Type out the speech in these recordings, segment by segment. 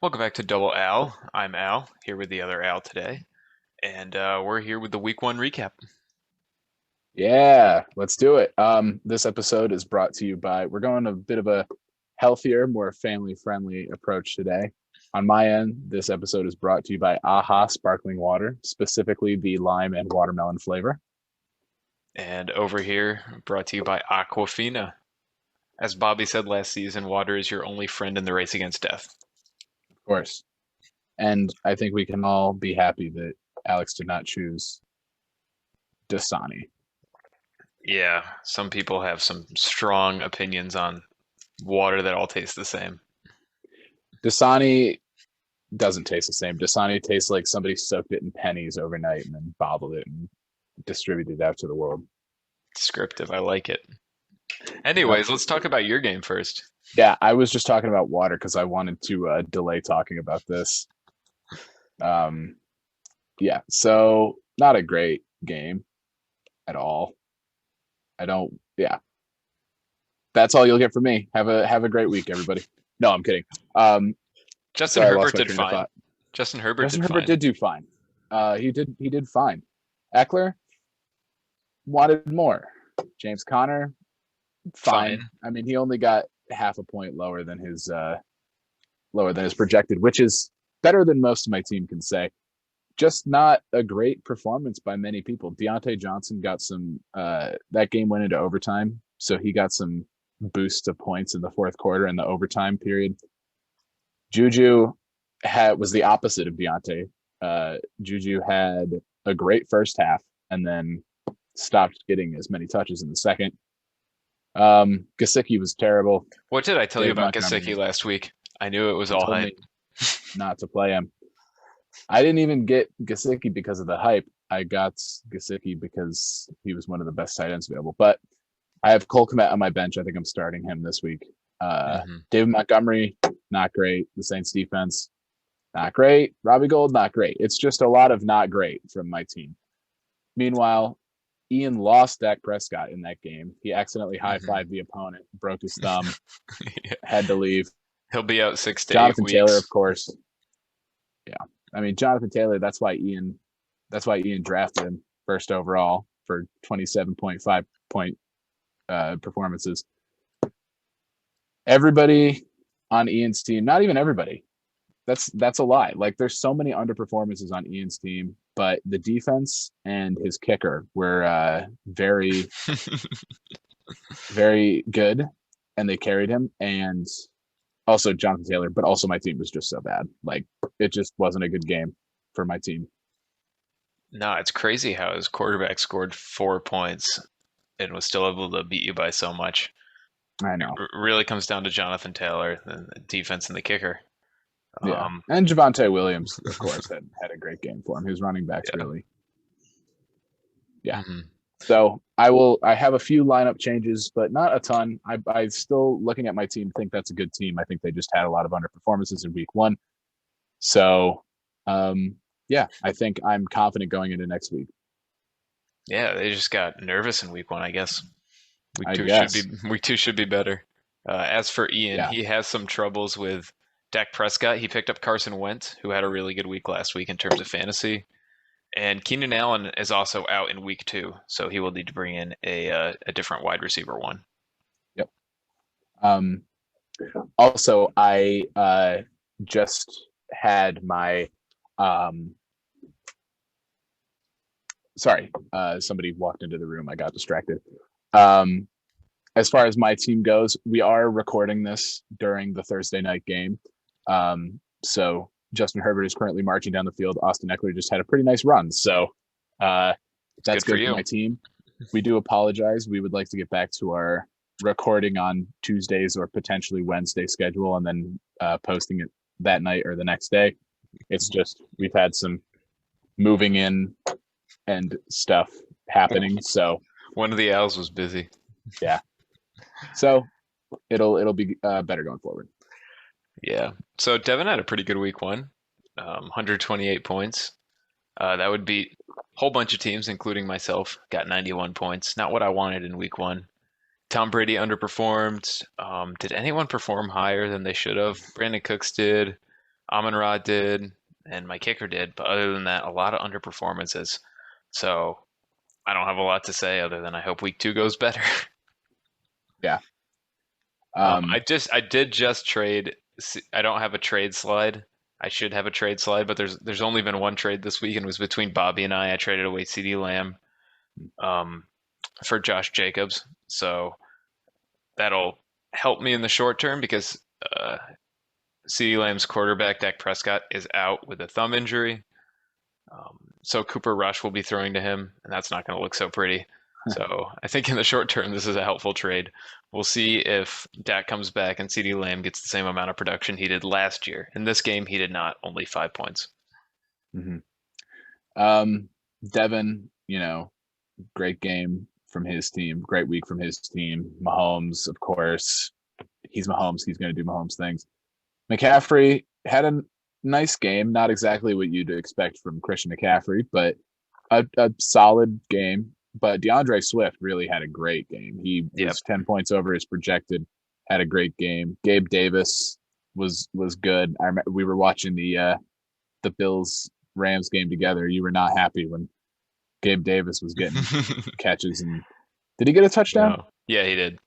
Welcome back to Double Al. I'm Al, here with the other Al today, and we're here with the Week 1 recap. Yeah, let's do it. This episode is brought to you by, we're going a bit of a healthier, more family-friendly approach today. On my end, this episode is brought to you by AHA Sparkling Water, specifically the lime and watermelon flavor. And over here, brought to you by Aquafina. As Bobby said last season, water is your only friend in the race against death. Of course. And I think we can all be happy that Alex did not choose Dasani. Yeah, some people have some strong opinions on water that all taste the same. Dasani doesn't taste the same. Dasani tastes like somebody soaked it in pennies overnight and then bottled it and distributed it out to the world. Descriptive, I like it. Anyways, let's talk about your game first. Yeah, I was just talking about water because I wanted to delay talking about this. Yeah, so not a great game at all. Yeah. That's all you'll get from me. Have a great week, everybody. No, I'm kidding. Justin Sorry, I Herbert lost my did train of fine. thought. Justin Herbert Justin did Herbert fine. did do fine. He did fine. Eckler wanted more. James Conner, fine. I mean, he only got half a point lower than his projected, which is better than most of my team can say. Just not a great performance by many people. Deontay Johnson got some that game went into overtime, so he got some boost of points in the fourth quarter in the overtime period. Juju was the opposite of Deontay. Juju had a great first half and then stopped getting as many touches in the second. Gesicki was terrible. What did I tell you Dave about Montgomery. Gesicki last week? I knew it was You all told hype. me not to play him. I didn't even get Gesicki because of the hype. I got Gesicki because he was one of the best tight ends available. But I have Cole Kmet on my bench. I think I'm starting him this week. David Montgomery, not great. The Saints defense, not great. Robbie Gould, not great. It's just a lot of not great from my team. Meanwhile, Ian lost Dak Prescott in that game. He accidentally high-fived the opponent, broke his thumb, Yeah. had to leave. He'll be out 6 to 8 Jonathan weeks. Taylor, of course. Yeah. I mean, Jonathan Taylor, that's why Ian drafted him first overall for 27.5 point performances. Everybody on Ian's team, not even everybody. That's a lie. Like, there's so many underperformances on Ian's team, but the defense and his kicker were very, very good, and they carried him. And also Jonathan Taylor, but also my team was just so bad. Like, it just wasn't a good game for my team. No, it's crazy how his quarterback scored 4 points and was still able to beat you by so much. I know. It really comes down to Jonathan Taylor, the defense and the kicker. Yeah, and Javonte Williams, of course, had a great game for him. His running backs really. Yeah. Mm-hmm. So I have a few lineup changes, but not a ton. I still, looking at my team, think that's a good team. I think they just had a lot of underperformances in week one. So, yeah, I think I'm confident going into next week. Yeah, they just got nervous in week one, I guess. Week two should be better. As for Ian, he has some troubles with Dak Prescott. He picked up Carson Wentz, who had a really good week last week in terms of fantasy. And Keenan Allen is also out in week 2, so he will need to bring in a different wide receiver one. Yep. Also, I just had my sorry, somebody walked into the room. I got distracted. As far as my team goes, we are recording this during the Thursday night game. So Justin Herbert is currently marching down the field. Austin Eckler just had a pretty nice run. So that's good for my team. We do apologize. We would like to get back to our recording on Tuesdays or potentially Wednesday schedule and then posting it that night or the next day. It's just we've had some moving in and stuff happening. So one of the Owls was busy. Yeah. So it'll be better going forward. Yeah. So Devin had a pretty good week one, 128 points. That would beat a whole bunch of teams, including myself, got 91 points. Not what I wanted in week one. Tom Brady underperformed. Did anyone perform higher than they should have? Brandon Cooks did. Amon-Ra did, and my kicker did. But other than that, a lot of underperformances. So I don't have a lot to say other than I hope week 2 goes better. Yeah. I did just trade. I don't have a trade slide. I should have a trade slide, but there's only been one trade this week, and it was between Bobby and I. I traded away CeeDee Lamb for Josh Jacobs, so that'll help me in the short term because CeeDee Lamb's quarterback Dak Prescott is out with a thumb injury. So Cooper Rush will be throwing to him, and that's not going to look so pretty. So I think in the short term, this is a helpful trade. We'll see if Dak comes back and CeeDee Lamb gets the same amount of production he did last year. In this game, he did not, only 5 points. Devin, great game from his team, great week from his team. Mahomes, of course, he's Mahomes. He's going to do Mahomes things. McCaffrey had a nice game, not exactly what you'd expect from Christian McCaffrey, but a solid game. But DeAndre Swift really had a great game. He was 10 points over his projected, had a great game. Gabe Davis was good. I remember we were watching the Bills Rams game together. You were not happy when Gabe Davis was getting catches. And did he get a touchdown? No. Yeah, he did.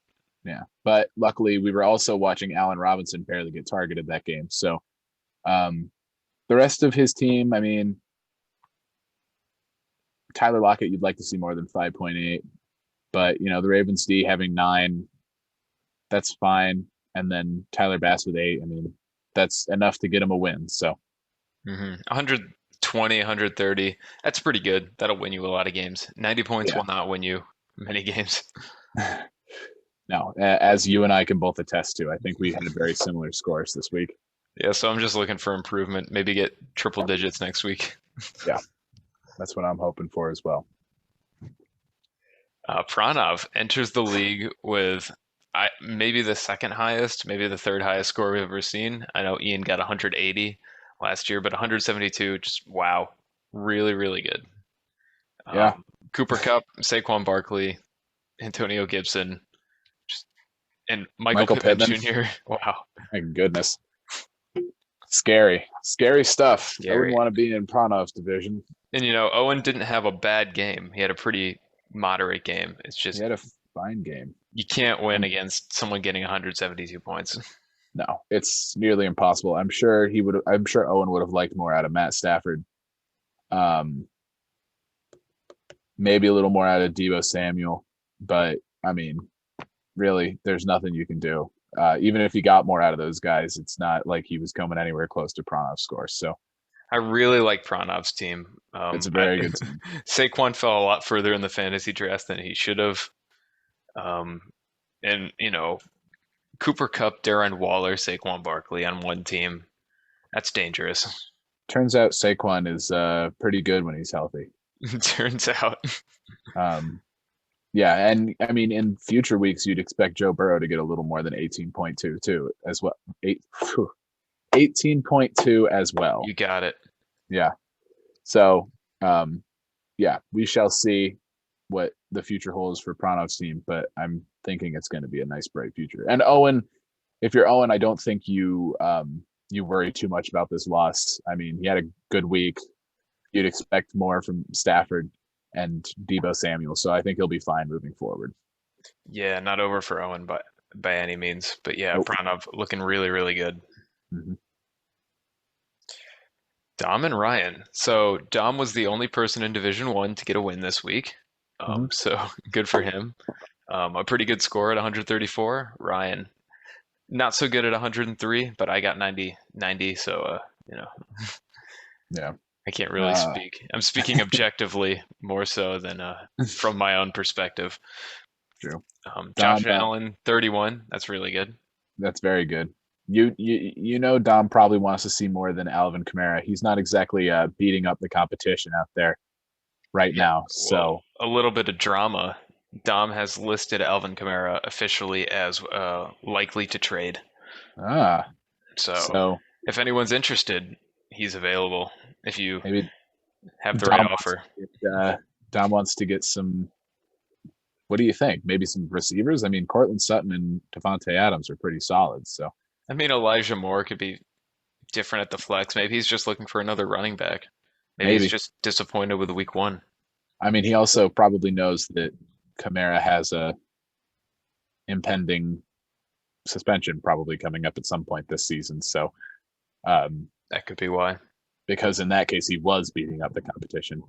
Yeah, but luckily we were also watching Allen Robinson barely get targeted that game. So the rest of his team, I mean, Tyler Lockett, you'd like to see more than 5.8, but the Ravens D having 9, that's fine. And then Tyler Bass with 8. I mean, that's enough to get him a win. So 120, 130, that's pretty good. That'll win you a lot of games. 90 points will not win you many games. No, as you and I can both attest to, I think we had very similar scores this week. Yeah, so I'm just looking for improvement. Maybe get triple digits next week. Yeah, that's what I'm hoping for as well. Pranav enters the league with maybe the second highest, maybe the third highest score we've ever seen. I know Ian got 180 last year, but 172, just wow. Really, really good. Yeah. Cooper Kupp, Saquon Barkley, Antonio Gibson, and Michael Pittman Jr. Wow. My goodness. Scary stuff. Scary. I wouldn't want to be in Pranav's division. And Owen didn't have a bad game. He had a pretty moderate game. It's just he had a fine game. You can't win against someone getting 172 points. No, it's nearly impossible. I'm sure Owen would have liked more out of Matt Stafford. Maybe a little more out of Deebo Samuel, but I mean, really, there's nothing you can do. Even if he got more out of those guys, it's not like he was coming anywhere close to Pranav's score. So I really like Pranav's team. It's a very good team. Saquon fell a lot further in the fantasy draft than he should have. And Cooper Kupp, Darren Waller, Saquon Barkley on one team. That's dangerous. Turns out Saquon is pretty good when he's healthy. Turns out. Yeah, and I mean, in future weeks, you'd expect Joe Burrow to get a little more than 18.2 too, as well. 18.2 as well. You got it. Yeah. So, yeah, we shall see what the future holds for Pranav's team, but I'm thinking it's going to be a nice, bright future. And Owen, if you're Owen, I don't think you worry too much about this loss. I mean, he had a good week. You'd expect more from Stafford and Deebo Samuel, so I think he'll be fine moving forward. Yeah, not over for Owen by any means, but yeah, nope. Pranav looking really, really good. Mm-hmm. Dom and Ryan. So Dom was the only person in Division 1 to get a win this week. So good for him. A pretty good score at 134. Ryan, not so good at 103, but I got 90, so yeah. I can't really speak. I'm speaking objectively more so than from my own perspective. True. Josh Allen, 31. That's really good. That's very good. Dom probably wants to see more than Alvin Kamara. He's not exactly beating up the competition out there right now. So a little bit of drama. Dom has listed Alvin Kamara officially as likely to trade. So if anyone's interested, he's available. If you maybe have the right offer. Dom wants to get some. What do you think? Maybe some receivers? I mean, Cortland Sutton and Devontae Adams are pretty solid. So I mean, Elijah Moore could be different at the flex. Maybe he's just looking for another running back. Maybe he's just disappointed with week 1. I mean, he also probably knows that Kamara has a impending suspension probably coming up at some point this season. So that could be why. Because in that case, he was beating up the competition.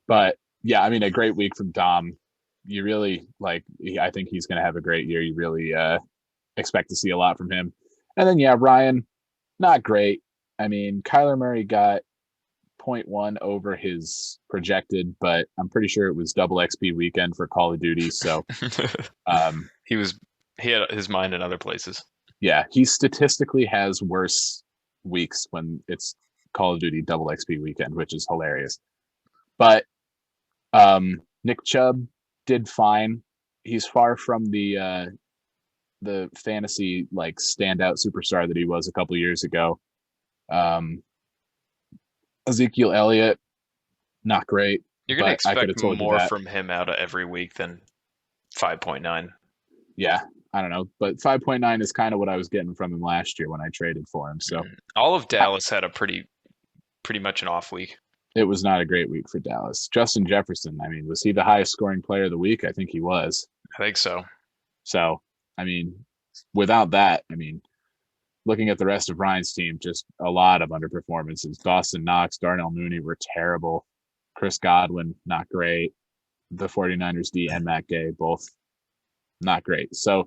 But yeah, I mean, a great week from Dom. You really I think he's going to have a great year. You really expect to see a lot from him. And then, yeah, Ryan, not great. I mean, Kyler Murray got 0.1 over his projected, but I'm pretty sure it was double XP weekend for Call of Duty. So he had his mind in other places. Yeah, he statistically has worse weeks when it's Call of Duty double XP weekend, which is hilarious. But Nick Chubb did fine. He's far from the fantasy standout superstar that he was a couple years ago. Ezekiel Elliott, not great. You're gonna expect more from him out of every week than 5.9. Yeah, I don't know, but 5.9 is kind of what I was getting from him last year when I traded for him. So all of Dallas had a pretty much an off week. It was not a great week for Dallas. Justin Jefferson, I mean, was he the highest scoring player of the week? I think he was. I think so. So, I mean, without that, I mean, looking at the rest of Ryan's team, just a lot of underperformances. Dawson Knox, Darnell Mooney were terrible. Chris Godwin, not great. The 49ers D and Matt Gay, both not great. So,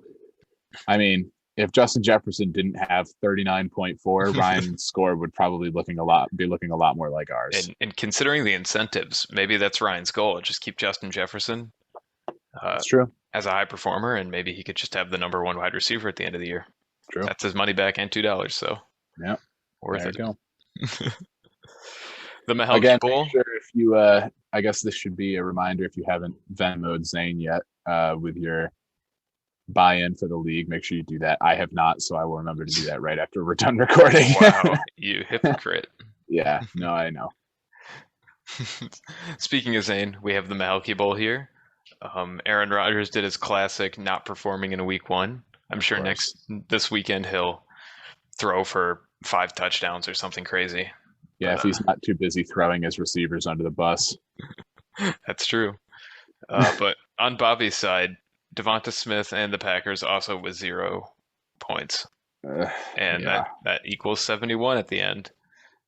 I mean, if Justin Jefferson didn't have 39.4, Ryan's score would probably be looking a lot more like ours. And considering the incentives, maybe that's Ryan's goal. Just keep Justin Jefferson. That's true. As a high performer, and maybe he could just have the number 1 wide receiver at the end of the year. True. That's his money back and $2. So yeah, worth there it. You go. The Mahalki Bowl. Make sure if you, I guess this should be a reminder if you haven't Venmo'd Zane yet with your buy-in for the league, make sure you do that. I have not, so I will remember to do that right after we're done recording. Wow, you hypocrite. Yeah, no, I know. Speaking of Zane, we have the Mahalki Bowl here. Aaron Rodgers did his classic not performing in week 1. I'm sure this weekend he'll throw for 5 touchdowns or something crazy. Yeah, if he's not too busy throwing his receivers under the bus. That's true. But on Bobby's side, Devonta Smith and the Packers also with 0 points. And that equals 71 at the end.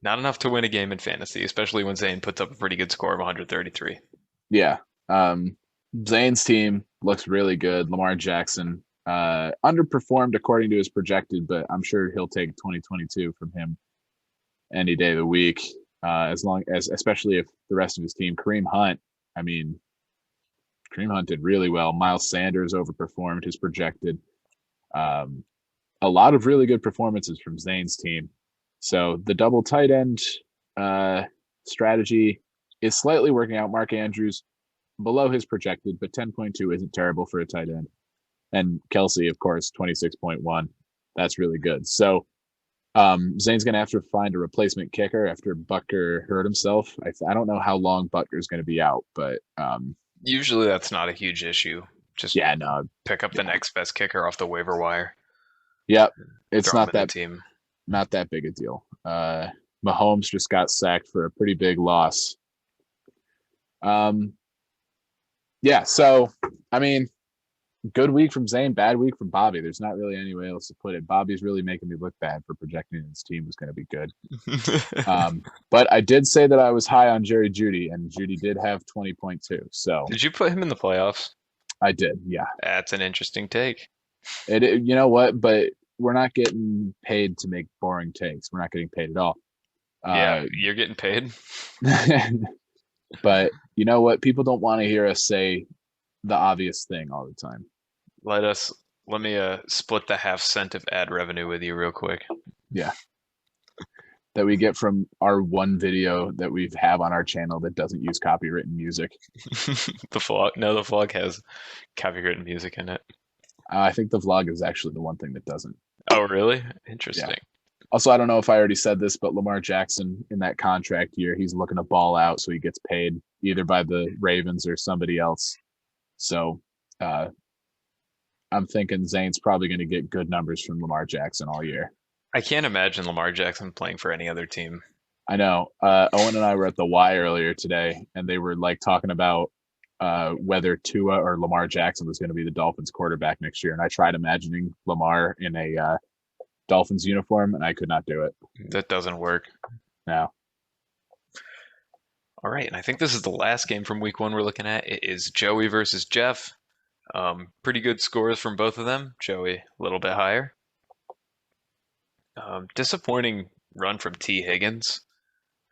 Not enough to win a game in fantasy, especially when Zane puts up a pretty good score of 133. Yeah. Zane's team looks really good. Lamar Jackson underperformed according to his projected, but I'm sure he'll take 2022 from him any day of the week. Especially if the rest of his team, Kareem Hunt did really well. Miles Sanders overperformed his projected. A lot of really good performances from Zane's team. So the double tight end strategy is slightly working out. Mark Andrews below his projected, but 10.2 isn't terrible for a tight end. And Kelsey, of course, 26.1. That's really good. So Zane's going to have to find a replacement kicker after Butker hurt himself. I don't know how long Butker's going to be out, but usually that's not a huge issue. Just pick up the next best kicker off the waiver wire. Yep, it's not that big a deal. Mahomes just got sacked for a pretty big loss. Yeah, so I mean, good week from Zane, bad week from Bobby. There's not really any way else to put it. Bobby's really making me look bad for projecting his team was going to be good. But I did say that I was high on Jerry Jeudy, and Jeudy did have 20.2. So did you put him in the playoffs? I did, yeah. That's an interesting take. You know what? But we're not getting paid to make boring takes. We're not getting paid at all. Yeah, you're getting paid. But you know what? People don't want to hear us say the obvious thing all the time. Let me split the half cent of ad revenue with you real quick. Yeah. That we get from our one video that we have on our channel that doesn't use copywritten music. The vlog has copywritten music in it. I think the vlog is actually the one thing that doesn't. Oh, really? Interesting. Yeah. Also, I don't know if I already said this, but Lamar Jackson in that contract year, he's looking to ball out, so he gets paid either by the Ravens or somebody else. So I'm thinking Zane's probably going to get good numbers from Lamar Jackson all year. I can't imagine Lamar Jackson playing for any other team. I know. Owen and I were at the Y earlier today, and they were like talking about whether Tua or Lamar Jackson was going to be the Dolphins quarterback next year. And I tried imagining Lamar in a Dolphins uniform, and I could not do it. That doesn't work. No. All right, and I think this is the last game from week 1 we're looking at. It is Joey versus Jeff. Pretty good scores from both of them. Joey a little bit higher. Disappointing run from T. Higgins.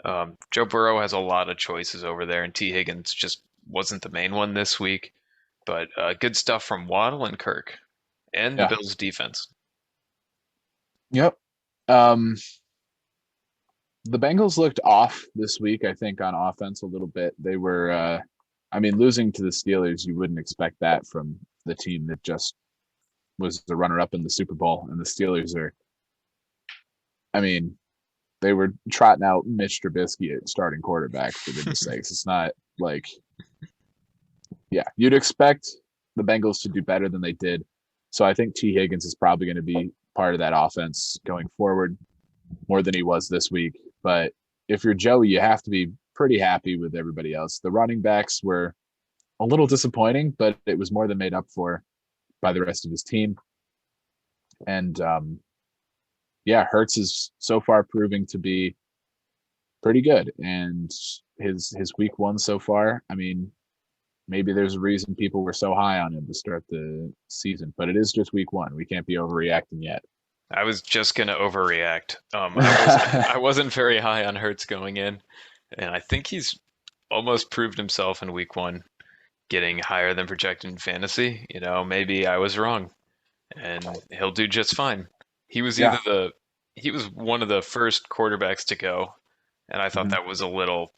Joe Burrow has a lot of choices over there, and T. Higgins just wasn't the main one this week. But good stuff from Waddle and Kirk and the Bills defense. Yep. The Bengals looked off this week, I think, on offense a little bit. They were, losing to the Steelers, you wouldn't expect that from the team that just was the runner-up in the Super Bowl. And the Steelers are, they were trotting out Mitch Trubisky at starting quarterback, for goodness sakes. It's not like, you'd expect the Bengals to do better than they did. So I think T. Higgins is probably going to be part of that offense going forward more than he was this week. But if you're Joey, you have to be pretty happy with everybody else. The running backs were a little disappointing, but it was more than made up for by the rest of his team. And Hurts is so far proving to be pretty good. And his week 1 so far, maybe there's a reason people were so high on him to start the season, but it is just week 1. We can't be overreacting yet. I was just going to overreact. I wasn't very high on Hurts going in, and I think he's almost proved himself in week 1, getting higher than projected in fantasy. Maybe I was wrong, and he'll do just fine. He was he was one of the first quarterbacks to go, and I thought that was a little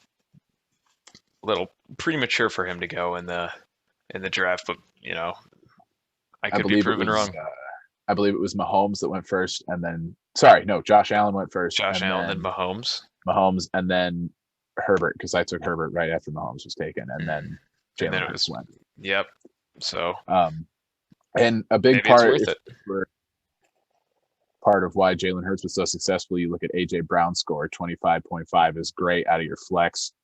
premature for him to go in the draft, but I could be proven wrong. I believe it was Mahomes that went first, and then Josh Allen went first. Josh Allen, then Mahomes. Mahomes, and then Herbert, because I took Herbert right after Mahomes was taken, and then Jalen Hurts went. Yep. So, and a big part of why Jalen Hurts was so successful, you look at AJ Brown's score, 25.5 is great out of your flex.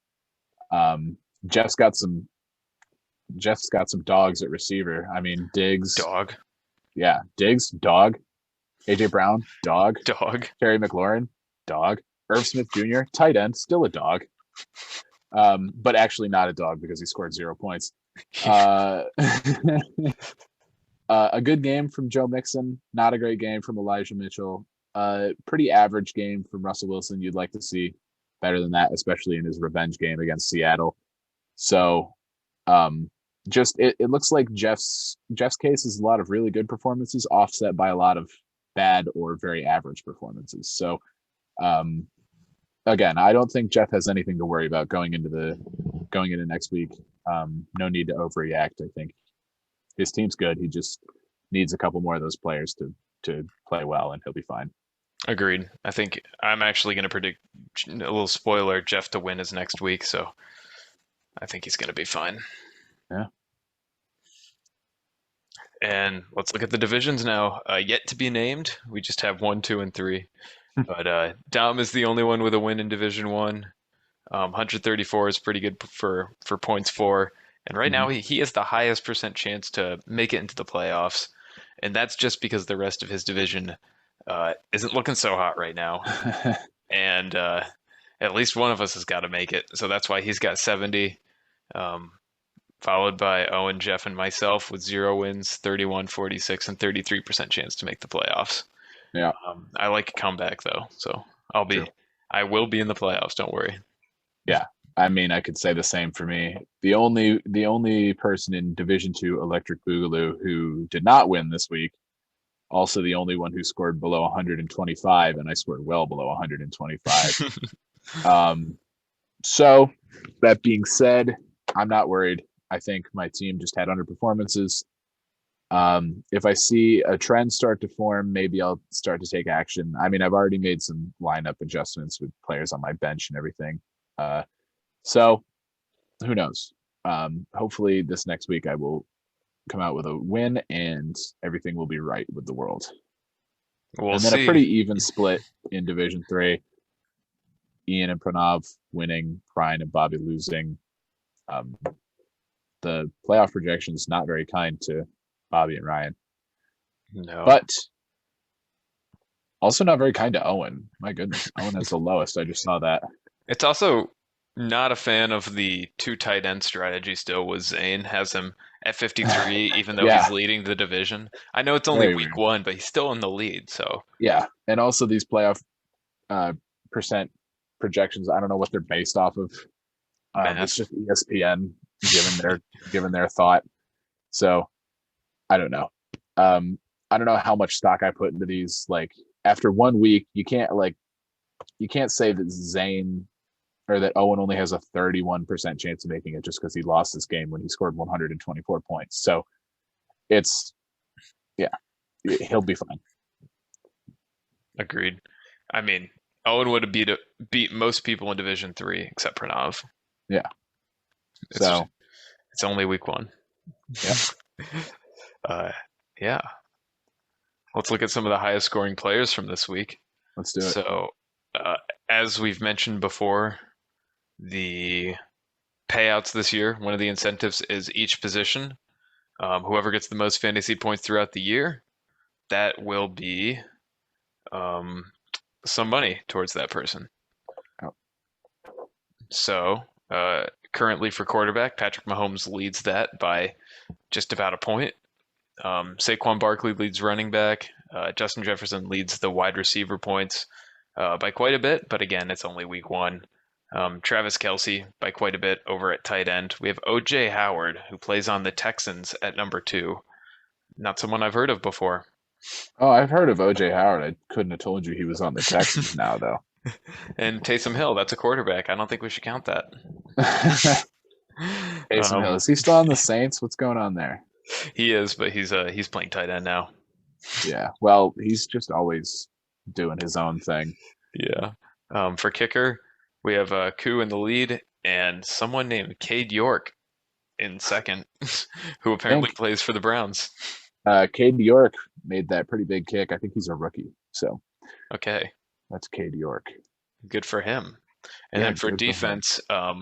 Jeff's got some dogs at receiver. Diggs. Dog. Yeah, Diggs, dog. AJ Brown, dog. Dog. Terry McLaurin, dog. Irv Smith Jr., tight end, still a dog. But actually not a dog because he scored 0 points. A good game from Joe Mixon, not a great game from Elijah Mitchell. Pretty average game from Russell Wilson. You'd like to see better than that, especially in his revenge game against Seattle. So, it looks like Jeff's case is a lot of really good performances offset by a lot of bad or very average performances. So, again, I don't think Jeff has anything to worry about going into next week. No need to overreact. I think his team's good. He just needs a couple more of those players to play well, and he'll be fine. Agreed. I think I'm actually going to predict a little spoiler, Jeff to win his next week. So I think he's going to be fine. Yeah. And let's look at the divisions now. Yet to be named. We just have 1, 2, and 3. But Dom is the only one with a win in Division 1. 134 is pretty good for points for. And right now he has the highest % chance to make it into the playoffs. And that's just because the rest of his division isn't looking so hot right now. And at least one of us has got to make it. So that's why he's got 70. Followed by Owen, Jeff, and myself with 0 wins, 31, 46, and 33% chance to make the playoffs. Yeah. I like a comeback though, so I will be in the playoffs. Don't worry. Yeah, I could say the same for me. The only person in Division 2 Electric Boogaloo who did not win this week, also the only one who scored below 125, and I scored well below 125. So that being said, I'm not worried. I think my team just had underperformances. If I see a trend start to form, maybe I'll start to take action. I've already made some lineup adjustments with players on my bench and everything. So who knows? Hopefully this next week I will come out with a win and everything will be right with the world. We'll and then see. a pretty even split in Division 3. Ian and Pranav winning, Ryan and Bobby losing. The playoff projections not very kind to Bobby and Ryan. No. But also not very kind to Owen. My goodness, Owen has the lowest. I just saw that. It's also not a fan of the two tight end strategy still with Zane. Has him at 53, even though he's leading the division. I know it's only week 1, but he's still in the lead. So yeah, and also these playoff percent projections. I don't know what they're based off of. It's just ESPN given their thought. So I don't know. I don't know how much stock I put into these. Like after 1 week, you can't say that Zane or that Owen only has a 31% chance of making it just because he lost this game when he scored 124 points. So he'll be fine. Agreed. I mean, Owen would have beat most people in Division 3 except Pranav. Yeah. It's only week 1. Yeah. Yeah. Let's look at some of the highest scoring players from this week. Let's do it. So, as we've mentioned before, the payouts this year, one of the incentives is each position. Whoever gets the most fantasy points throughout the year, that will be some money towards that person. Oh. So, currently for quarterback, Patrick Mahomes leads that by just about a point. Saquon Barkley leads running back. Justin Jefferson leads the wide receiver points by quite a bit, but again, it's only week 1. Travis Kelce by quite a bit over at tight end. We have O.J. Howard, who plays on the Texans at number 2. Not someone I've heard of before. Oh, I've heard of O.J. Howard. I couldn't have told you he was on the Texans now, though. And Taysom Hill, that's a quarterback. I don't think we should count that. Taysom Hill, is he still on the Saints? What's going on there? He is, but he's playing tight end now. Yeah, well, he's just always doing his own thing. Yeah. For kicker, we have Koo in the lead and someone named Cade York in second, who apparently plays for the Browns. Cade York made that pretty big kick. I think he's a rookie. So okay, that's Cade York. Good for him. And then for defense, I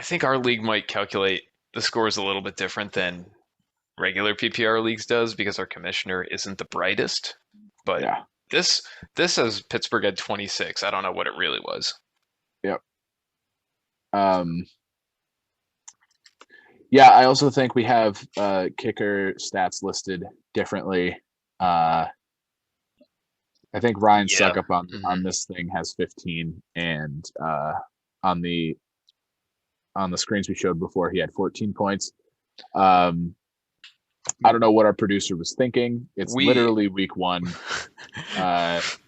think our league might calculate the scores a little bit different than regular PPR leagues does because our commissioner isn't the brightest. But this says Pittsburgh had 26. I don't know what it really was. Yep. Yeah, I also think we have kicker stats listed differently. I think Ryan Suckup on this thing has 15, and on the screens we showed before, he had 14 points. I don't know what our producer was thinking. It's literally week 1. We have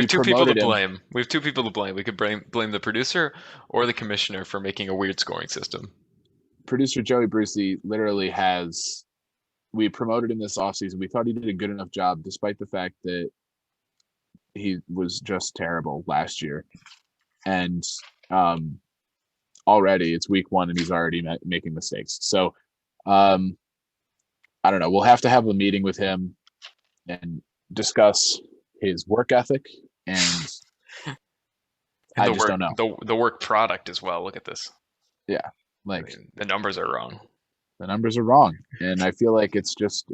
2 people to blame. We have 2 people to blame. We could blame the producer or the commissioner for making a weird scoring system. Producer Joey Brucey literally has. We promoted him this offseason. We thought he did a good enough job, despite the fact that he was just terrible last year. And already it's week 1 and he's already making mistakes. So I don't know. We'll have to have a meeting with him and discuss his work ethic and I just don't know. The work product as well. Look at this. Yeah. The numbers are wrong. The numbers are wrong. And I feel like it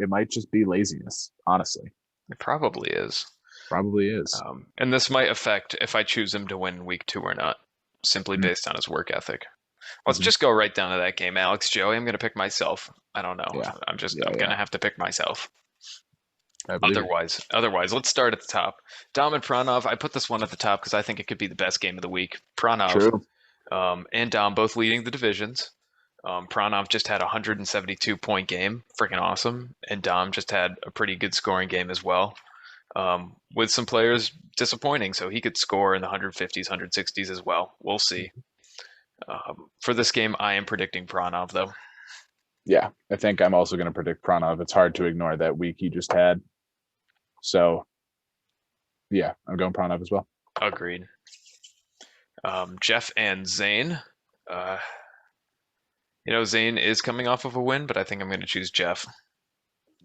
might just be laziness, honestly. It probably is. Probably is. And this might affect if I choose him to win week 2 or not, simply based on his work ethic. Let's just go right down to that game. Alex, Joey, I'm going to pick myself. I don't know. Yeah. I'm going to have to pick myself. Otherwise, let's start at the top. Dom and Pranav, I put this one at the top because I think it could be the best game of the week. Pranav and Dom both leading the divisions. Pranav just had a 172-point game. Freaking awesome. And Dom just had a pretty good scoring game as well. With some players disappointing, so he could score in the 150s, 160s as well. We'll see. For this game, I am predicting Pranav, though. Yeah, I think I'm also going to predict Pranav. It's hard to ignore that week he just had. So, yeah, I'm going Pranav as well. Agreed. Jeff and Zane. Zane is coming off of a win, but I think I'm going to choose Jeff.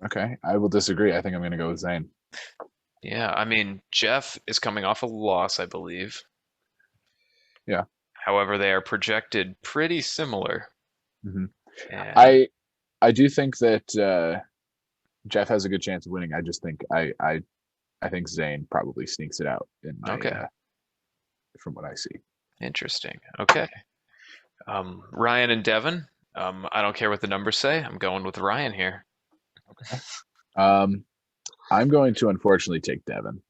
Okay, I will disagree. I think I'm going to go with Zane. Yeah, I mean, Jeff is coming off a loss, I believe. Yeah. However, they are projected pretty similar. Mm-hmm. And I do think that Jeff has a good chance of winning. I just think I think Zane probably sneaks it out in my okay, from what I see. interesting. Okay. Ryan and Devin. I don't care what the numbers say. I'm going with Ryan here. Okay. I'm going to unfortunately take Devin.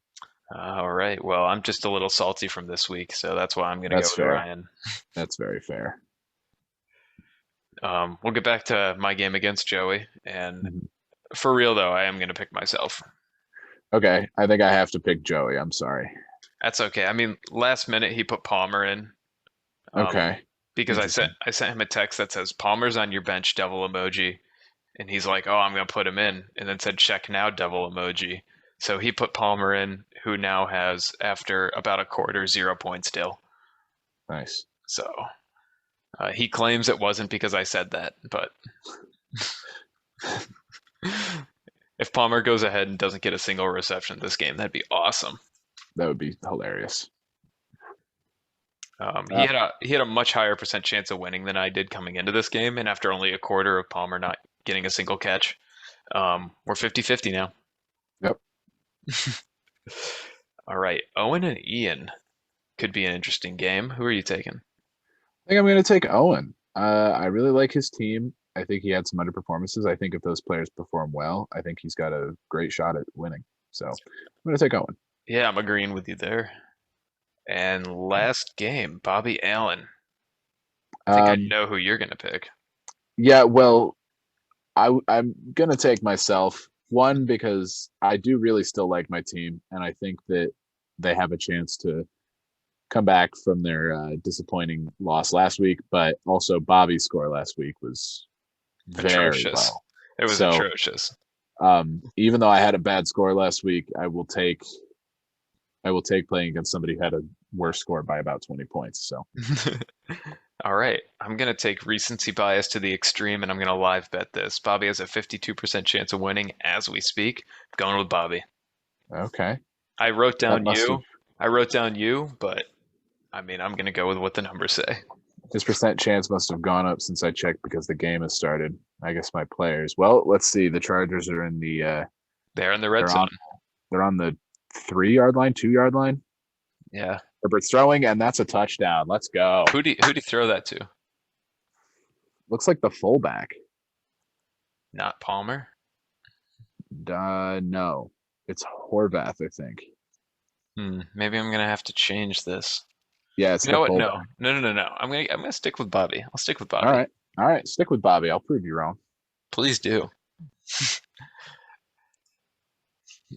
All right. Well, I'm just a little salty from this week, so that's why I'm going to go That's with fair. Ryan. That's very fair. We'll get back to my game against Joey, and Mm-hmm. for real though, I am going to pick myself. Okay, I think I have to pick Joey. I'm sorry. That's okay. I mean, last minute he put Palmer in, um, Okay, because interesting. I sent him a text that says Palmer's on your bench, devil emoji, and he's like, "Oh, I'm going to put him in," and then said check now, devil emoji. So he put Palmer in, who now has, after about a quarter, 0 points still. Nice. So he claims it wasn't because I said that, but if Palmer goes ahead and doesn't get a single reception this game, that'd be awesome. That would be hilarious. He had a much higher percent chance of winning than I did coming into this game, and after only a quarter of Palmer not getting a single catch, we're 50-50 now. Yep. All right, Owen and Ian could be an interesting game. Who are you taking? I think I'm going to take Owen. I really like his team. I think he had some underperformances. I think if those players perform well, I think he's got a great shot at winning. So I'm going to take Owen. Yeah, I'm agreeing with you there. And last game, Bobby Allen. I think I Um, know who you're going to pick. yeah, well, I'm going to take myself. One, because I do really still like my team, and I think that they have a chance to come back from their disappointing loss last week. But also, Bobby's score last week was very Atrocious. low. It was So atrocious. even though I had a bad score last week, I will take playing against somebody who had a worse score by about 20 points. So All right, I'm going to take recency bias to the extreme and I'm going to live bet this. Bobby has a 52% chance of winning as we speak. Going with Bobby. okay, I wrote that down must have you. I wrote down you, but I mean, I'm going to go with what the numbers say. his percent chance must have gone up since I checked because the game has started. I guess my players. Well, let's see. The Chargers are in the They're in the red they're zone. on they're on the 3 yard line, 2 yard line. Yeah. Herbert's throwing, and that's a touchdown. Let's go. Who do you throw that to? Looks like the fullback. Not Palmer. No, it's Horvath, I think. Maybe I'm going to have to change this. Yeah, it's You know the what? fullback. No. I'm gonna stick with Bobby. I'll stick with All Bobby. right, all right. Stick with Bobby. I'll prove you wrong. Please do.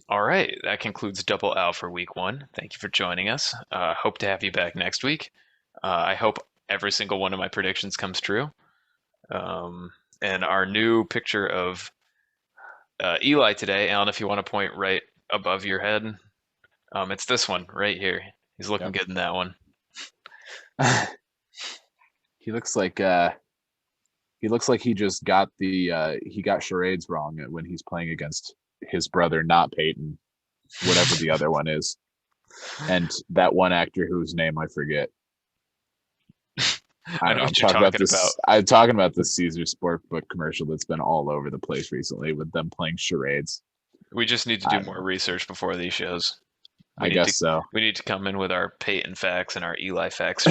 All right, that concludes Double L for week 1. Thank you for joining us. Hope to have you back next week. I hope every single one of my predictions comes true. And our new picture of Eli today, Alan, if you want to point right above your head, it's this one right here. He's looking good in that one. He looks like he just got he got charades wrong when he's playing against his brother, not Peyton, whatever the other one is, and that one actor whose name I forget. I know what you're talking about. I'm talking about the Caesar Sportbook commercial that's been all over the place recently with them playing charades. We just need to do more research before these shows. I guess so. We need to come in with our Peyton facts and our Eli facts.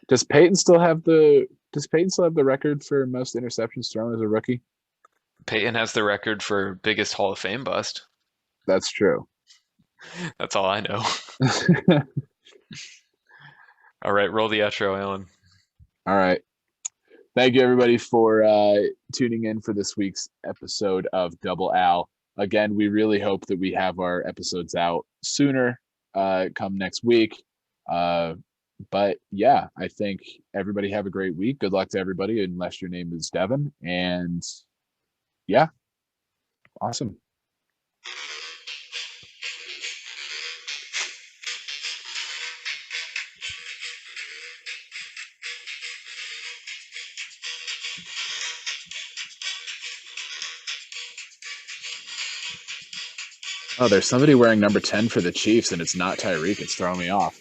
Does Peyton still have the record for most interceptions thrown as a rookie? Peyton has the record for biggest Hall of Fame bust. That's true. That's all I know. All right, roll the outro, Alan. All right. Thank you, everybody, for tuning in for this week's episode of Double Al. Again, we really hope that we have our episodes out sooner come next week. But yeah, I think everybody have a great week. Good luck to everybody, unless your name is Devin. And yeah, awesome. Oh, there's somebody wearing number 10 for the Chiefs, and it's not Tyreek. It's throwing me off.